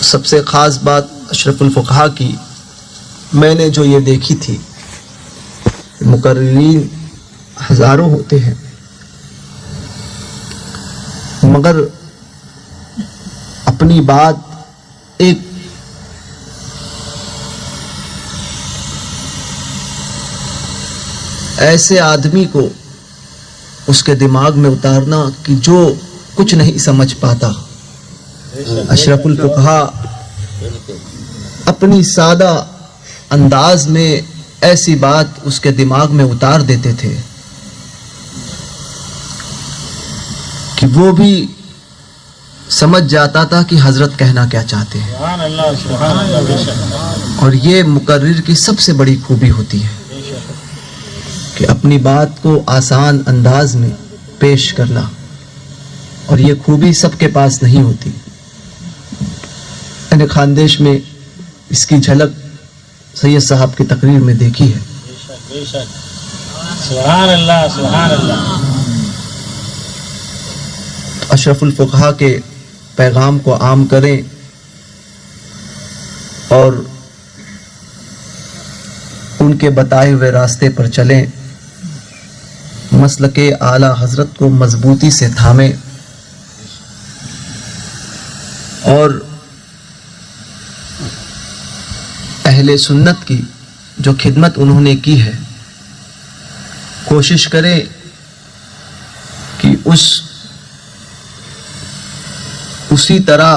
سب سے خاص بات اشرف الفقہا کی میں نے جو یہ دیکھی تھی، مقررین ہزاروں ہوتے ہیں مگر اپنی بات ایک ایسے آدمی کو اس کے دماغ میں اتارنا کہ جو کچھ نہیں سمجھ پاتا. اشرف الفقہا اپنی سادہ انداز میں ایسی بات اس کے دماغ میں اتار دیتے تھے کہ وہ بھی سمجھ جاتا تھا کہ حضرت کہنا کیا چاہتے ہیں. اور یہ مقرر کی سب سے بڑی خوبی ہوتی ہے کہ اپنی بات کو آسان انداز میں پیش کرنا، اور یہ خوبی سب کے پاس نہیں ہوتی. میں نے خاندیش میں اس کی جھلک سید صاحب کی تقریر میں دیکھی ہے. سبحان اللہ سبحان اللہ. اشرف الفقہا کے پیغام کو عام کریں اور ان کے بتائے ہوئے راستے پر چلیں، مسلک اعلیٰ حضرت کو مضبوطی سے تھامیں اور اہل سنت کی جو خدمت انہوں نے کی ہے کوشش کریں کہ اسی طرح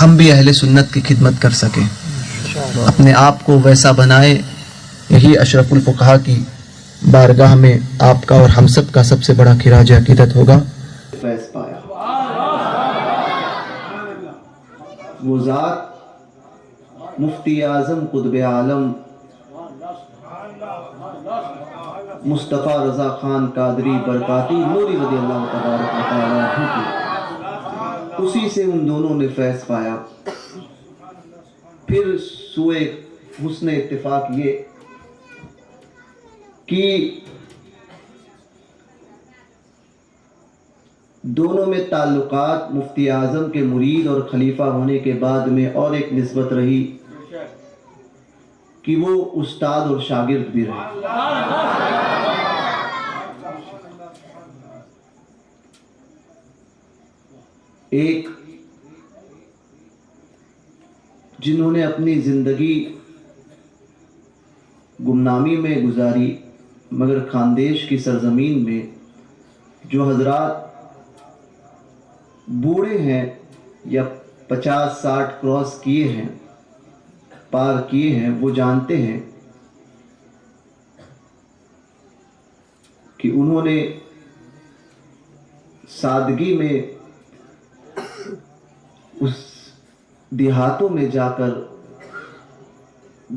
ہم بھی اہل سنت کی خدمت کر سکیں، اپنے آپ کو ویسا بنائیں. یہی اشرف الفقہا کی بارگاہ میں آپ کا اور ہم سب کا سب سے بڑا خراج عقیدت ہوگا. فیض پایا وہ ذات مفتی اعظم قطب عالم مصطفیٰ رضا خان قادری برکاتی نوری رضی اللہ تبارک و تعالیٰ عنہ، اسی سے ان دونوں نے فیض پایا. پھر سوئے حسن اتفاق یہ کہ دونوں میں تعلقات مفتی اعظم کے مرید اور خلیفہ ہونے کے بعد میں اور ایک نسبت رہی کہ وہ استاد اور شاگرد بھی رہے. ایک جنہوں نے اپنی زندگی گمنامی میں گزاری مگر خاندیش کی سرزمین میں جو حضرات بوڑھے ہیں یا 50-60 کراس کیے ہیں، پار کیے ہیں، وہ جانتے ہیں کہ انہوں نے سادگی میں اس دیہاتوں میں جا کر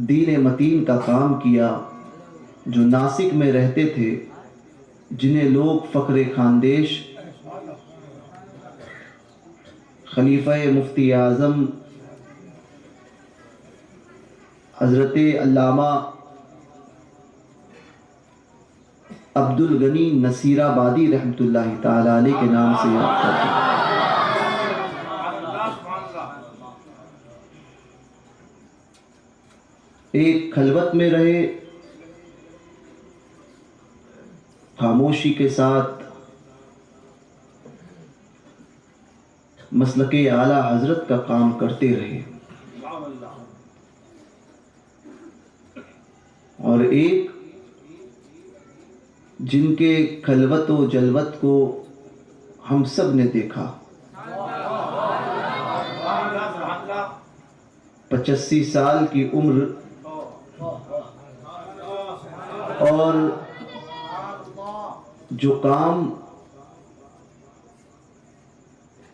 دین متین کا کام کیا. جو ناسک میں رہتے تھے، جنہیں لوگ فخر خاندیش خلیفہ مفتی اعظم حضرت علامہ عبد الغنی نصیر آبادی رحمۃ اللہ تعالی علیہ کے نام سے یاد کرتے ہیں. ایک خلوت میں رہے، خاموشی کے ساتھ مسلک اعلیٰ حضرت کا کام کرتے رہے، اور ایک جن کے خلوت و جلوت کو ہم سب نے دیکھا، 85 سال کی عمر اور جو کام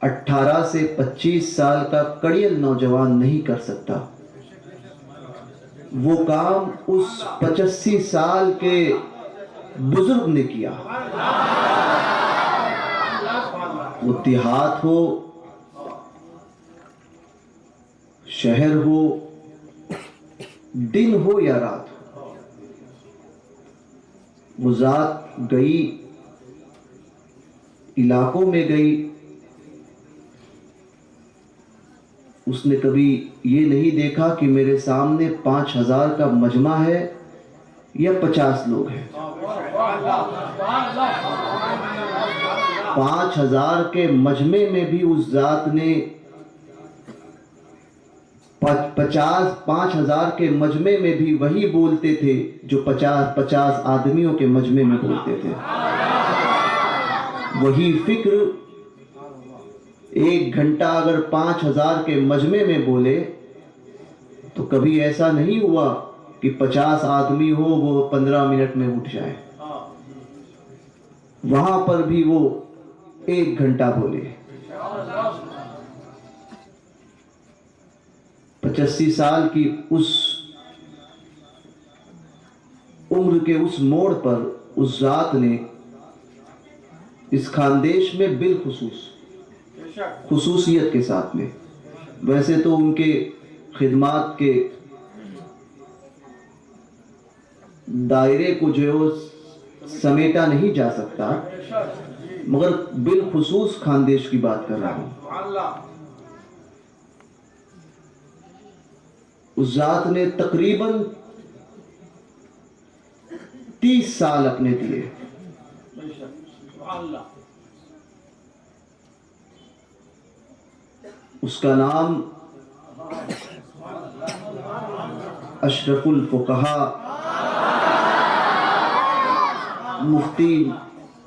18 سے 25 سال کا کڑیل نوجوان نہیں کر سکتا، وہ کام اس 85 سال کے بزرگ نے کیا. وہ دیہات ہو، شہر ہو، دن ہو یا رات ہو، وہ ذات گئی، علاقوں میں گئی، اس نے کبھی یہ نہیں دیکھا کہ میرے سامنے 5000 کا مجمع ہے یا 50 لوگ ہیں. 5000 کے مجمع میں بھی اس ذات نے 5000 کے مجمع میں بھی وہی بولتے تھے جو 50 آدمیوں کے مجمع میں بولتے تھے. وہی فکر 1 گھنٹہ اگر 5000 کے مجمع میں بولے تو کبھی ایسا نہیں ہوا کہ 50 آدمی ہو وہ 15 منٹ میں اٹھ جائے. وہاں پر بھی وہ 1 گھنٹہ بولے. 85 سال کی اس عمر کے اس موڑ پر اس ذات نے اس خاندیش میں بالخصوص خصوصیت کے ساتھ میں، ویسے تو ان کے خدمات کے دائرے کو جو سمیٹا نہیں جا سکتا، مگر بالخصوص خاندیش کی بات کر رہا ہوں. اس ذات نے تقریباً 30 سال اپنے دیے. اس کا نام اشرف الفقہاء مفتی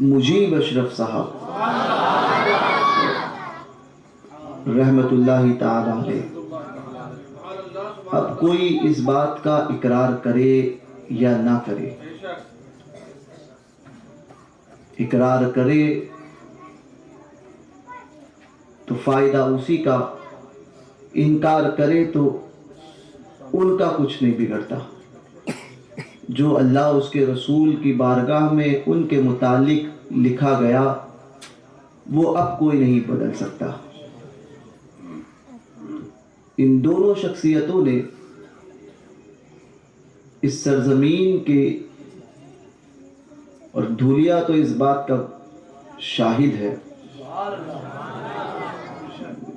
مجیب اشرف صاحب رحمت اللہ تعالی علیہ. اب کوئی اس بات کا اقرار کرے یا نہ کرے، اقرار کرے تو فائدہ اسی کا، انکار کرے تو ان کا کچھ نہیں بگڑتا. جو اللہ اس کے رسول کی بارگاہ میں ان کے متعلق لکھا گیا وہ اب کوئی نہیں بدل سکتا. ان دونوں شخصیتوں نے اس سرزمین کے، اور دھولیا تو اس بات کا شاہد ہے،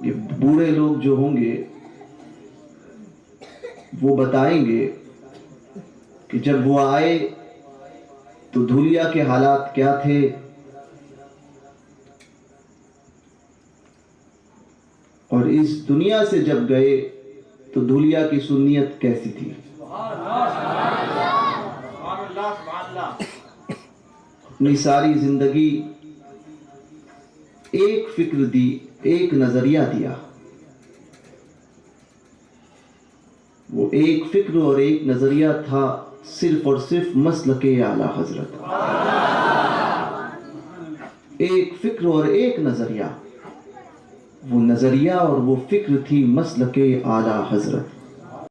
یہ بوڑھے لوگ جو ہوں گے وہ بتائیں گے کہ جب وہ آئے تو دھولیا کے حالات کیا تھے، اور اس دنیا سے جب گئے تو دھولیا کی سنیت کیسی تھی. اپنی ساری زندگی ایک فکر دی، ایک نظریہ دیا. وہ ایک فکر اور ایک نظریہ تھا صرف اور صرف مسلک اعلیٰ حضرت. ایک فکر اور ایک نظریہ، وہ نظریہ اور وہ فکر تھی مسلک اعلیٰ حضرت.